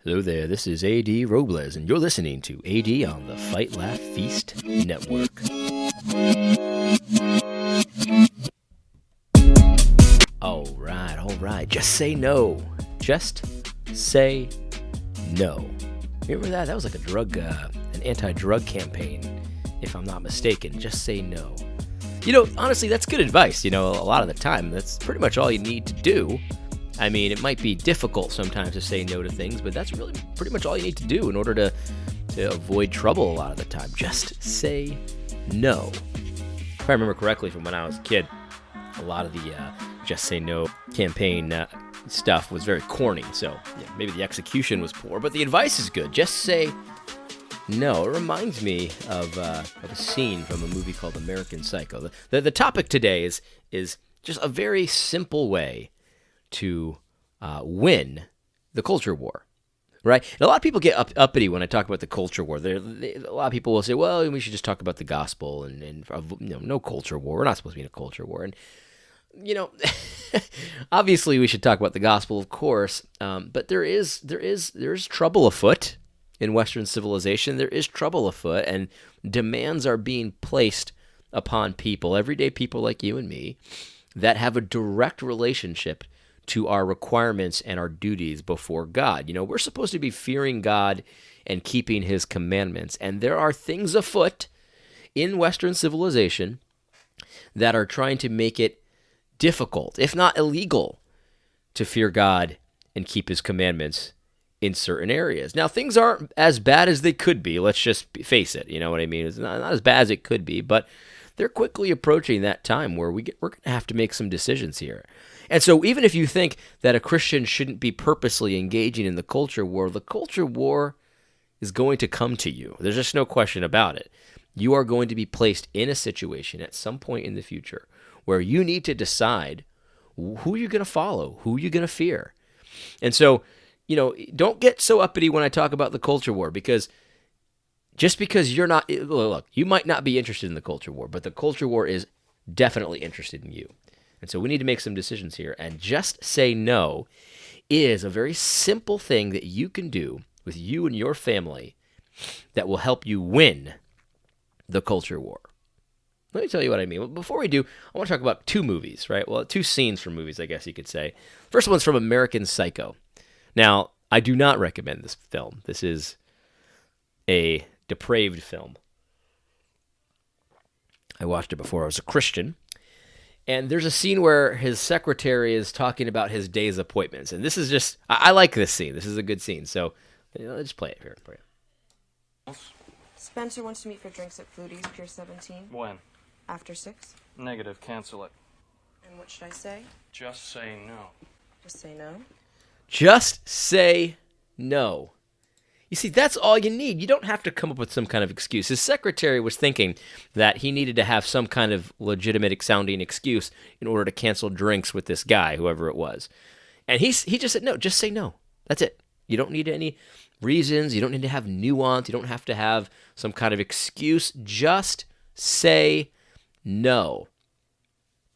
Hello there, this is A.D. Robles, and you're listening to A.D. on the Fight, Laugh, Feast Network. All right. Just say no. Just say no. Remember that? That was like an anti-drug campaign, if I'm not mistaken. Just say no. You know, honestly, that's good advice. You know, a lot of the time, that's pretty much all you need to do. I mean, it might be difficult sometimes to say no to things, but that's really pretty much all you need to do in order to avoid trouble a lot of the time. Just say no. If I remember correctly from when I was a kid, a lot of the Just Say No campaign stuff was very corny, so yeah, maybe the execution was poor, but the advice is good. Just say no. It reminds me of a scene from a movie called American Psycho. The topic today is just a very simple way to win the culture war, right? And a lot of people get uppity when I talk about the culture war. A lot of people will say, well, we should just talk about the gospel and no culture war. We're not supposed to be in a culture war. And, you know, obviously we should talk about the gospel, of course, but there is trouble afoot in Western civilization. There is trouble afoot, and demands are being placed upon people, everyday people like you and me, that have a direct relationship to our requirements and our duties before God. You know, we're supposed to be fearing God and keeping his commandments, and there are things afoot in Western civilization that are trying to make it difficult, if not illegal, to fear God and keep his commandments in certain areas. Now, things aren't as bad as they could be. Let's just face it. You know what I mean? It's not as bad as it could be, but they're quickly approaching that time where we're going to have to make some decisions here. And so even if you think that a Christian shouldn't be purposely engaging in the culture war is going to come to you. There's just no question about it. You are going to be placed in a situation at some point in the future where you need to decide who you're going to follow, who you're going to fear. And so, you know, don't get so uppity when I talk about the culture war, because just because you're not, look, you might not be interested in the culture war, but the culture war is definitely interested in you. And so we need to make some decisions here. And just say no is a very simple thing that you can do with you and your family that will help you win the culture war. Let me tell you what I mean. Well, before we do, I want to talk about two movies, right? Well, two scenes from movies, I guess you could say. First one's from American Psycho. Now, I do not recommend this film. This is a depraved film. I watched it before I was a Christian. And there's a scene where his secretary is talking about his day's appointments. And this is just, I like this scene. This is a good scene. So let's just play it here for you. Spencer wants to meet for drinks at Foodie's, Pier 17. When? After 6. Negative. Cancel it. And what should I say? Just say no. Just say no? Just say no. You see, that's all you need. You don't have to come up with some kind of excuse. His secretary was thinking that he needed to have some kind of legitimate sounding excuse in order to cancel drinks with this guy, whoever it was. And he just said, no, just say no. That's it. You don't need any reasons. You don't need to have nuance. You don't have to have some kind of excuse. Just say no.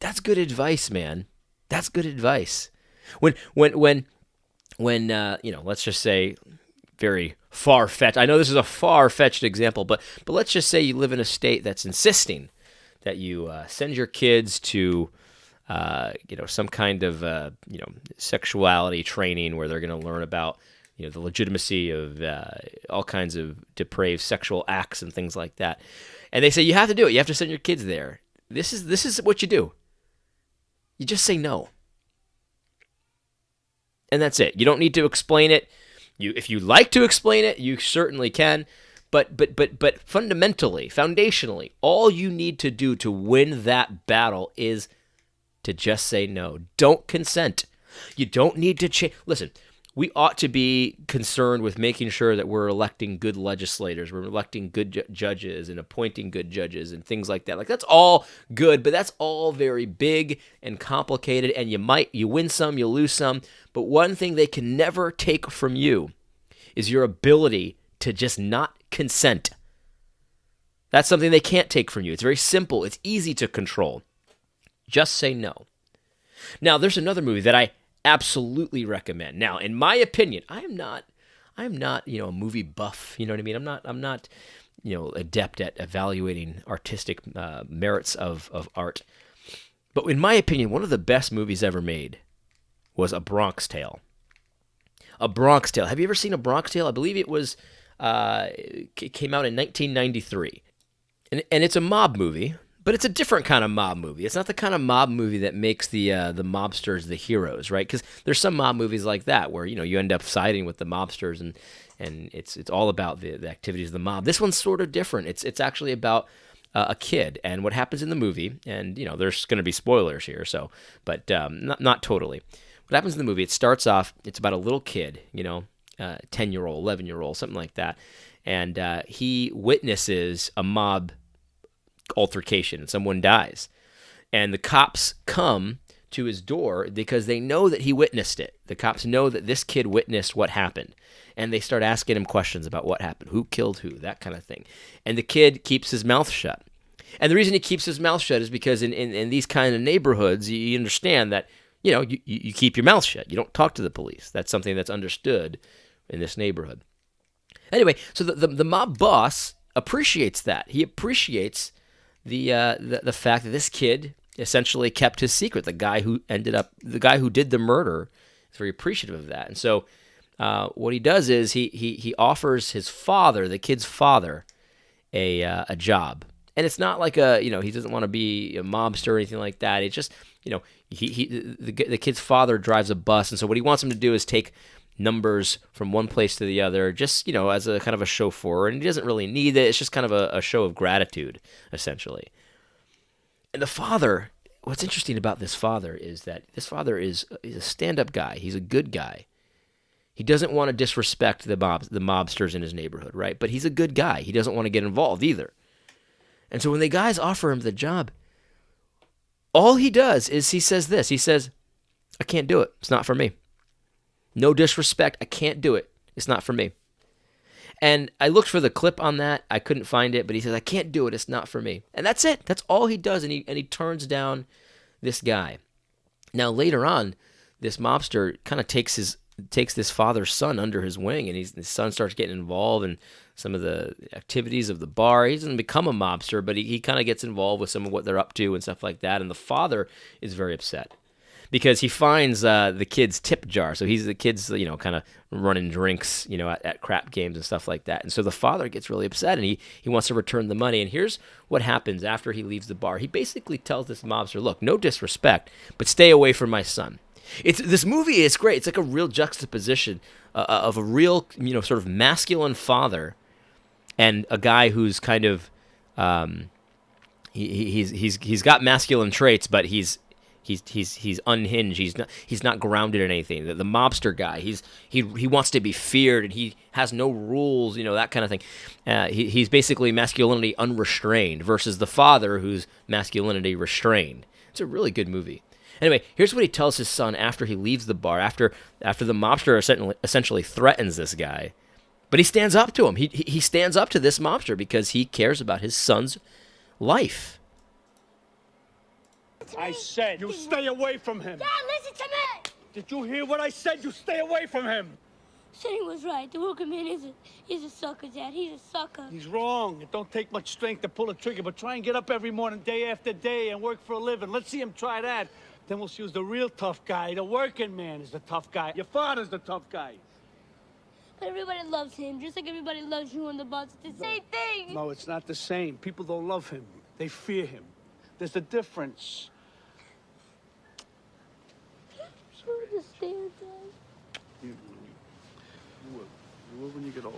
That's good advice, man. That's good advice. When let's just say, very far-fetched. I know this is a far-fetched example, but let's just say you live in a state that's insisting that you send your kids to, some kind of, sexuality training where they're going to learn about, the legitimacy of all kinds of depraved sexual acts and things like that. And they say you have to do it. You have to send your kids there. This is what you do. You just say no. And that's it. You don't need to explain it. If you like to explain it, you certainly can. But fundamentally, foundationally, all you need to do to win that battle is to just say no. Don't consent. You don't need to change. Listen, we ought to be concerned with making sure that we're electing good legislators, we're electing good judges and appointing good judges and things like that. Like, that's all good, but that's all very big and complicated, and you win some, you lose some. But one thing they can never take from you is your ability to just not consent. That's something they can't take from you. It's very simple. It's easy to control. Just say no. Now, there's another movie that I absolutely recommend. Now, in my opinion, I'm not I'm not, a movie buff. You know what I mean? I'm not, adept at evaluating artistic merits of art. But in my opinion, one of the best movies ever made was A Bronx Tale. A Bronx Tale. Have you ever seen A Bronx Tale? I believe it was came out in 1993, and it's a mob movie, but it's a different kind of mob movie. It's not the kind of mob movie that makes the mobsters the heroes, right? Because there's some mob movies like that where you end up siding with the mobsters, and it's all about the activities of the mob. This one's sort of different. It's actually about a kid and what happens in the movie, and there's going to be spoilers here, but not totally. What happens in the movie? It starts off. It's about a little kid, 10-year-old, 11-year-old, something like that, and he witnesses a mob altercation, and someone dies, and the cops come to his door because they know that he witnessed it. The cops know that this kid witnessed what happened, and they start asking him questions about what happened, who killed who, that kind of thing. And the kid keeps his mouth shut. And the reason he keeps his mouth shut is because in these kind of neighborhoods, you understand that you keep your mouth shut. You don't talk to the police. That's something that's understood in this neighborhood. Anyway, so the mob boss appreciates that. He appreciates the fact that this kid essentially kept his secret. The guy who did the murder is very appreciative of that. And so what he does is he offers his father, the kid's father, a job. And it's not like he doesn't want to be a mobster or anything like that. It's just, the kid's father drives a bus, and so what he wants him to do is take numbers from one place to the other, just, as a kind of a chauffeur, and he doesn't really need it. It's just kind of a show of gratitude, essentially. And the father, what's interesting about this father is that this father is a stand-up guy. He's a good guy. He doesn't want to disrespect the mobsters in his neighborhood, right? But he's a good guy. He doesn't want to get involved either. And so when the guys offer him the job, all he does is he says this. He says, I can't do it. It's not for me. No disrespect. I can't do it. It's not for me. And I looked for the clip on that. I couldn't find it, but he says, I can't do it. It's not for me. And that's it. That's all he does. And he turns down this guy. Now, later on, this mobster kind of takes this father's son under his wing, and his son starts getting involved in some of the activities of the bar. He doesn't become a mobster, but he kind of gets involved with some of what they're up to and stuff like that. And the father is very upset because he finds the kid's tip jar. So the kid's, kind of running drinks, at crap games and stuff like that. And so the father gets really upset, and he wants to return the money. And here's what happens after he leaves the bar. He basically tells this mobster, look, no disrespect, but stay away from my son. This movie is great. It's like a real juxtaposition of a real, sort of masculine father and a guy who's kind of he's got masculine traits, but he's unhinged. He's not grounded in anything. The mobster guy, he wants to be feared, and he has no rules, that kind of thing. He's basically masculinity unrestrained versus the father who's masculinity restrained. It's a really good movie. Anyway, here's what he tells his son after he leaves the bar, after the mobster essentially threatens this guy. But he stands up to him. He stands up to this mobster because he cares about his son's life. I said you stay away from him. Dad, listen to me! Did you hear what I said? You stay away from him. Sonny was right. The working man he's a sucker, Dad. He's a sucker. He's wrong. It don't take much strength to pull a trigger, but try and get up every morning, day after day, and work for a living. Let's see him try that. Then we'll see who's the real tough guy. The working man is the tough guy. Your father's the tough guy. But everybody loves him, just like everybody loves you on the bus. It's the same thing. No, it's not the same. People don't love him. They fear him. There's a difference. I don't understand, Dad. You will. You will when you get older.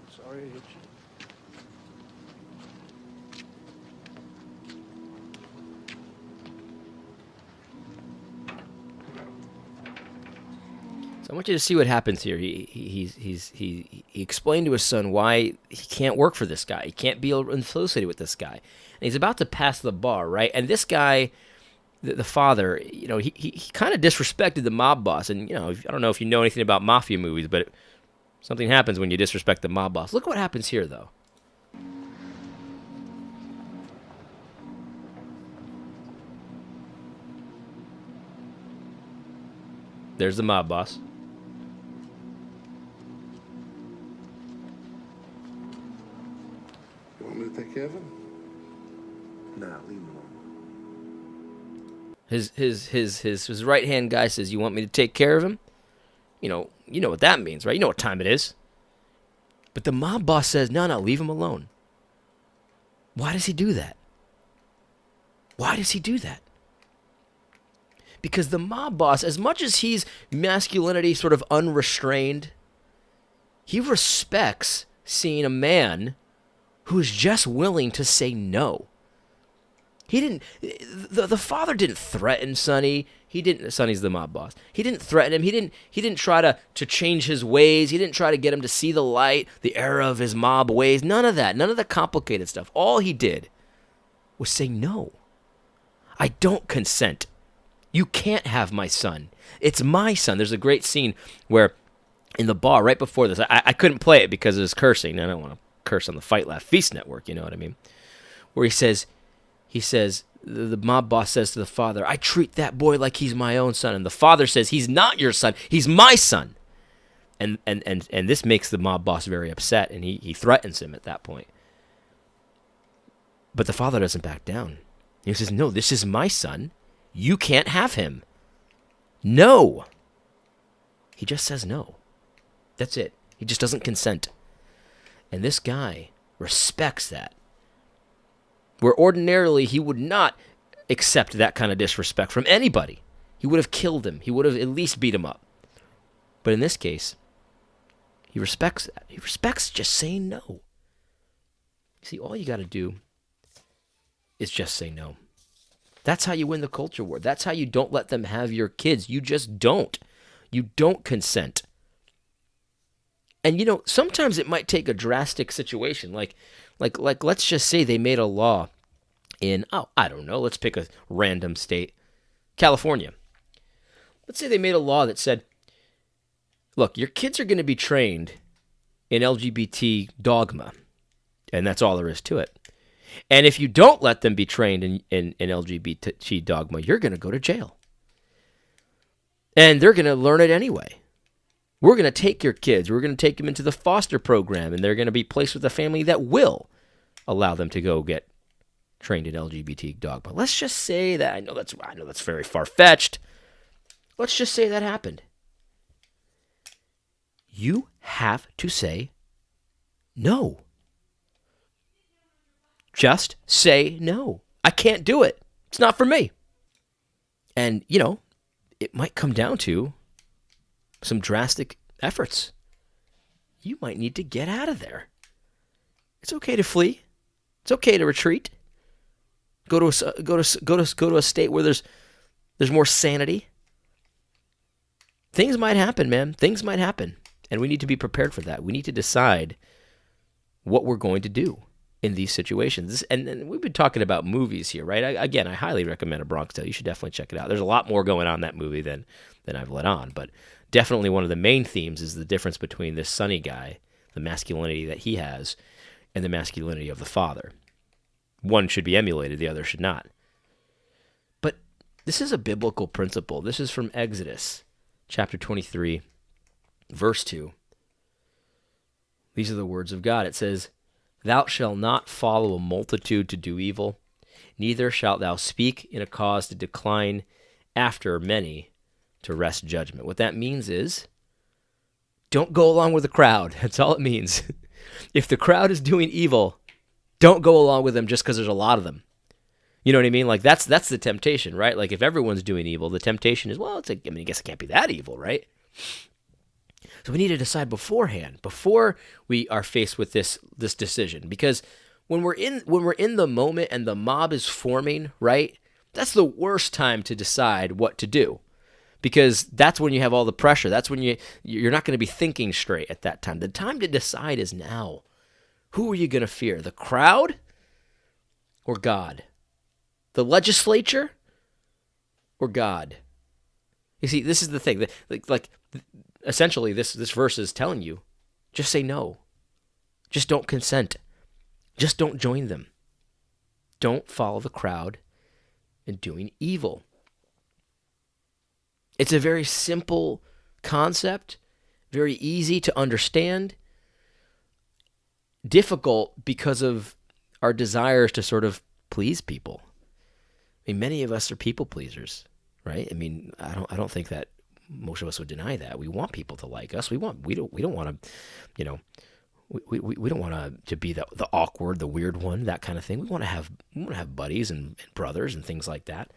I'm sorry I hit you. So I want you to see what happens here. He explained to his son why he can't work for this guy. He can't be associated with this guy. And he's about to pass the bar, right? And this guy, the father, he kind of disrespected the mob boss. And, I don't know if you know anything about mafia movies, but something happens when you disrespect the mob boss. Look what happens here, though. There's the mob boss. to take care of him? Nah, leave him alone. His right hand guy says, "You want me to take care of him?" You know what that means, right? You know what time it is. But the mob boss says, "No, leave him alone." Why does he do that? Why does he do that? Because the mob boss, as much as he's masculinity sort of unrestrained, he respects seeing a man who's just willing to say no. He didn't, the father didn't threaten Sonny. Sonny's the mob boss. He didn't threaten him. He didn't try to change his ways. He didn't try to get him to see the light, the error of his mob ways. None of that. None of the complicated stuff. All he did was say no. I don't consent. You can't have my son. It's my son. There's a great scene where in the bar right before this, I couldn't play it because it was cursing. I don't want to curse on the Fight Laugh Feast Network, you know what I mean? Where he says, the mob boss says to the father, "I treat that boy like he's my own son." And the father says, "He's not your son. He's my son." And this makes the mob boss very upset, and he threatens him at that point. But the father doesn't back down. He says, "No, this is my son. You can't have him." No. He just says no. That's it. He just doesn't consent. And this guy respects that. Where ordinarily he would not accept that kind of disrespect from anybody. He would have killed him. He would have at least beat him up. But in this case, he respects that. He respects just saying no. See, all you got to do is just say no. That's how you win the culture war. That's how you don't let them have your kids. You just don't. You don't consent. And sometimes it might take a drastic situation, like let's just say they made a law in, I don't know, let's pick a random state, California. Let's say they made a law that said, look, your kids are going to be trained in LGBT dogma, and that's all there is to it. And if you don't let them be trained in LGBT dogma, you're going to go to jail. And they're going to learn it anyway. We're going to take your kids. We're going to take them into the foster program, and they're going to be placed with a family that will allow them to go get trained in LGBT dogma. Let's just say that. I know that's very far-fetched. Let's just say that happened. You have to say no. Just say no. I can't do it. It's not for me. And, it might come down to some drastic efforts. You might need to get out of there. It's okay to flee. It's okay to retreat. Go to a state where there's more sanity. Things might happen, man. Things might happen, and we need to be prepared for that. We need to decide what we're going to do in these situations. And we've been talking about movies here, right? I highly recommend A Bronx Tale. You should definitely check it out. There's a lot more going on in that movie than I've let on, but definitely one of the main themes is the difference between this Sonny guy, the masculinity that he has, and the masculinity of the father. One should be emulated, the other should not. But this is a biblical principle. This is from Exodus, chapter 23, verse 2. These are the words of God. It says, "Thou shalt not follow a multitude to do evil, neither shalt thou speak in a cause to decline after many to wrest judgment." What that means is, don't go along with the crowd. That's all it means. If the crowd is doing evil, don't go along with them just because there's a lot of them. You know what I mean? Like that's the temptation, right? Like if everyone's doing evil, the temptation is, well, I guess it can't be that evil, right? So we need to decide beforehand, before we are faced with this decision, because when we're in the moment and the mob is forming, right? That's the worst time to decide what to do, because that's when you have all the pressure. That's when you're not going to be thinking straight at that time. The time to decide is now. Who are you going to fear? The crowd or God? The legislature or God? You see, this is the thing. Like essentially, this verse is telling you, just say no. Just don't consent. Just don't join them. Don't follow the crowd in doing evil. It's a very simple concept, very easy to understand, difficult because of our desires to sort of please people. I mean, many of us are people pleasers, right? I mean, I don't think that most of us would deny that. We want people to like us. We don't want to, you know, we don't want to be the awkward, the weird one, that kind of thing. We want to have buddies and brothers and things like that.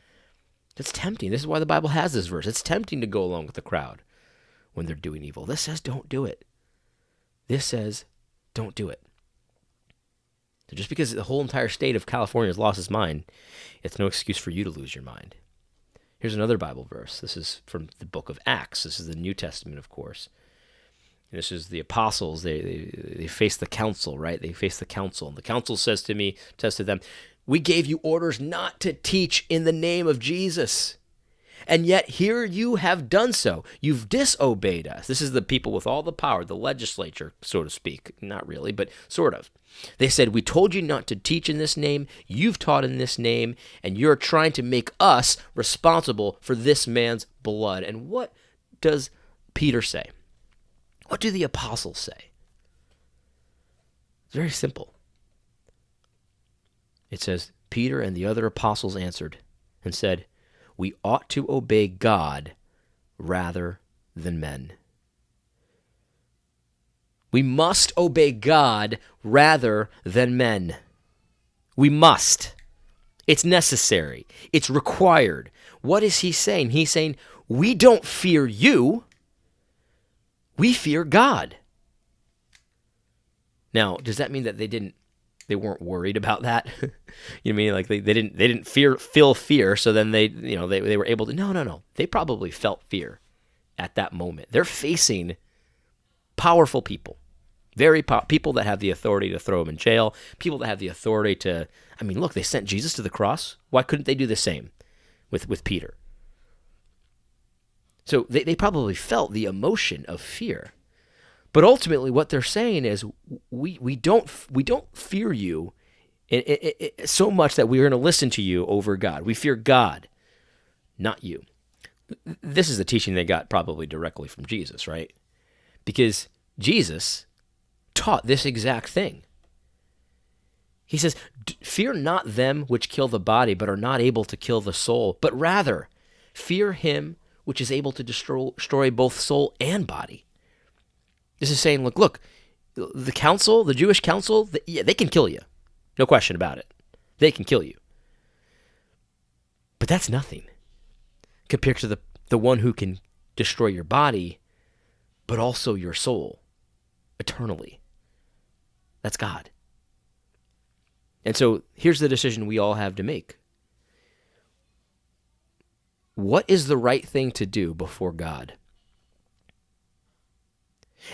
It's tempting. This is why the Bible has this verse. It's tempting to go along with the crowd when they're doing evil. This says don't do it. This says don't do it. So just because the whole entire state of California has lost its mind, it's no excuse for you to lose your mind. Here's another Bible verse. This is from the book of Acts. This is the New Testament, of course. And this is the apostles. They face the council, right? They face the council. And the council says to them, we gave you orders not to teach in the name of Jesus. And yet here you have done so. You've disobeyed us. This is the people with all the power, the legislature, so to speak. Not really, but sort of. They said, we told you not to teach in this name. You've taught in this name. And you're trying to make us responsible for this man's blood. And what does Peter say? What do the apostles say? It's very simple. It says, Peter and the other apostles answered and said, we ought to obey God rather than men. We must obey God rather than men. We must. It's necessary. It's required. What is he saying? He's saying, we don't fear you. We fear God. Now, does that mean that they weren't worried about that? You know what I mean? Like they didn't feel fear, so then they were able to. No. They probably felt fear at that moment. They're facing powerful people. People that have the authority to throw them in jail, people that have the authority to, I mean, look, they sent Jesus to the cross. Why couldn't they do the same with Peter? So they probably felt the emotion of fear. But ultimately what they're saying is we don't fear you so much that we're going to listen to you over God. We fear God, not you. This is the teaching they got probably directly from Jesus, right? Because Jesus taught this exact thing. He says, fear not them which kill the body, but are not able to kill the soul, but rather fear him which is able to destroy both soul and body. This is saying, look, the council, the Jewish council, they can kill you. No question about it. They can kill you. But that's nothing compared to the one who can destroy your body, but also your soul eternally. That's God. And so here's the decision we all have to make. What is the right thing to do before God?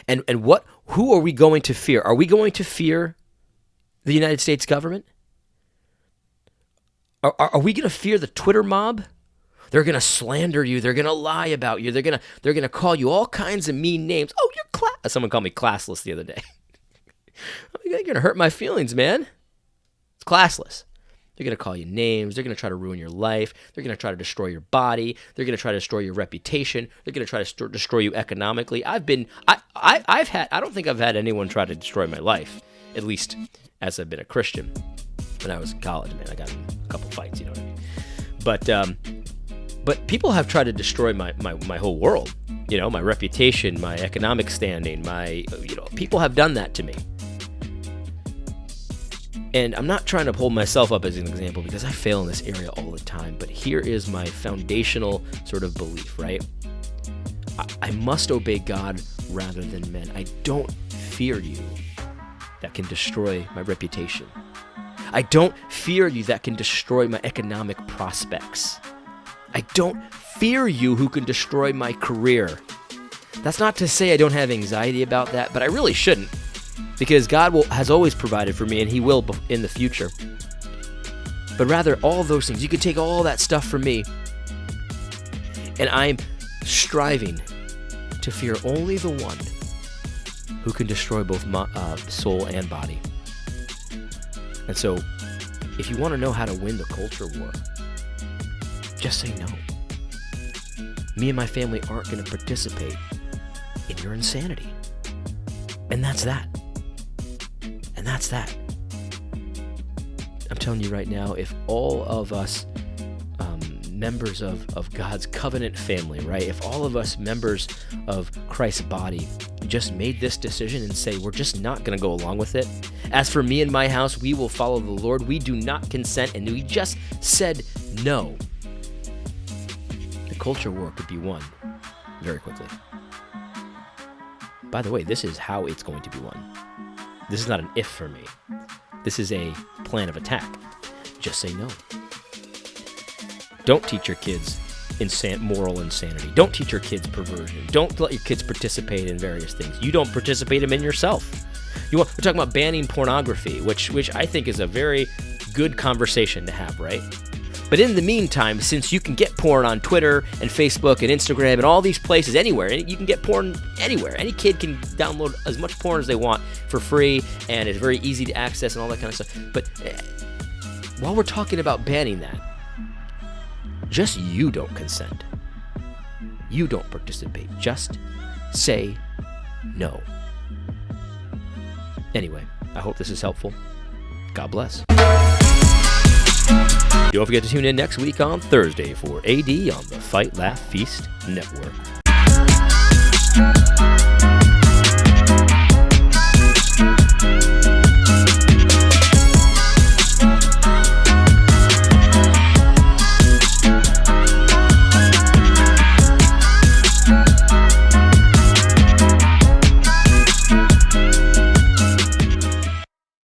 And who are we going to fear? Are we going to fear the United States government? Are we going to fear the Twitter mob? They're going to slander you. They're going to lie about you. They're going to call you all kinds of mean names. Oh, you're someone called me classless the other day. You're going to hurt my feelings, man. It's classless. They're going to call you names. They're going to try to ruin your life. They're going to try to destroy your body. They're going to try to destroy your reputation. They're going to try to destroy you economically. I don't think I've had anyone try to destroy my life, at least as I've been a Christian. When I was in college, man, I got in a couple fights, you know what I mean? But people have tried to destroy my whole world. You know, my reputation, my economic standing, people have done that to me. And I'm not trying to hold myself up as an example because I fail in this area all the time, but here is my foundational sort of belief, right? I must obey God rather than men. I don't fear you that can destroy my reputation. I don't fear you that can destroy my economic prospects. I don't fear you who can destroy my career. That's not to say I don't have anxiety about that, but I really shouldn't. Because God has always provided for me, and he will in the future. But rather, all those things, you could take all that stuff from me, and I'm striving to fear only the one who can destroy both soul and body. And so, if you want to know how to win the culture war, just say no. Me and my family aren't going to participate in your insanity. And that's that. And that's that. I'm telling you right now, if all of us members of God's covenant family, right? If all of us members of Christ's body just made this decision and say, we're just not going to go along with it. As for me and my house, we will follow the Lord. We do not consent, and we just said no. The culture war could be won very quickly. By the way, this is how it's going to be won. This is not an if for me. This is a plan of attack. Just say no. Don't teach your kids moral insanity. Don't teach your kids perversion. Don't let your kids participate in various things. You don't participate in yourself. We're talking about banning pornography, which I think is a very good conversation to have, right? But in the meantime, since you can get porn on Twitter and Facebook and Instagram and all these places anywhere, and you can get porn anywhere. Any kid can download as much porn as they want for free, and it's very easy to access and all that kind of stuff. But while we're talking about banning that, just you don't consent. You don't participate. Just say no. Anyway, I hope this is helpful. God bless. Don't forget to tune in next week on Thursday for AD on the Fight, Laugh, Feast Network.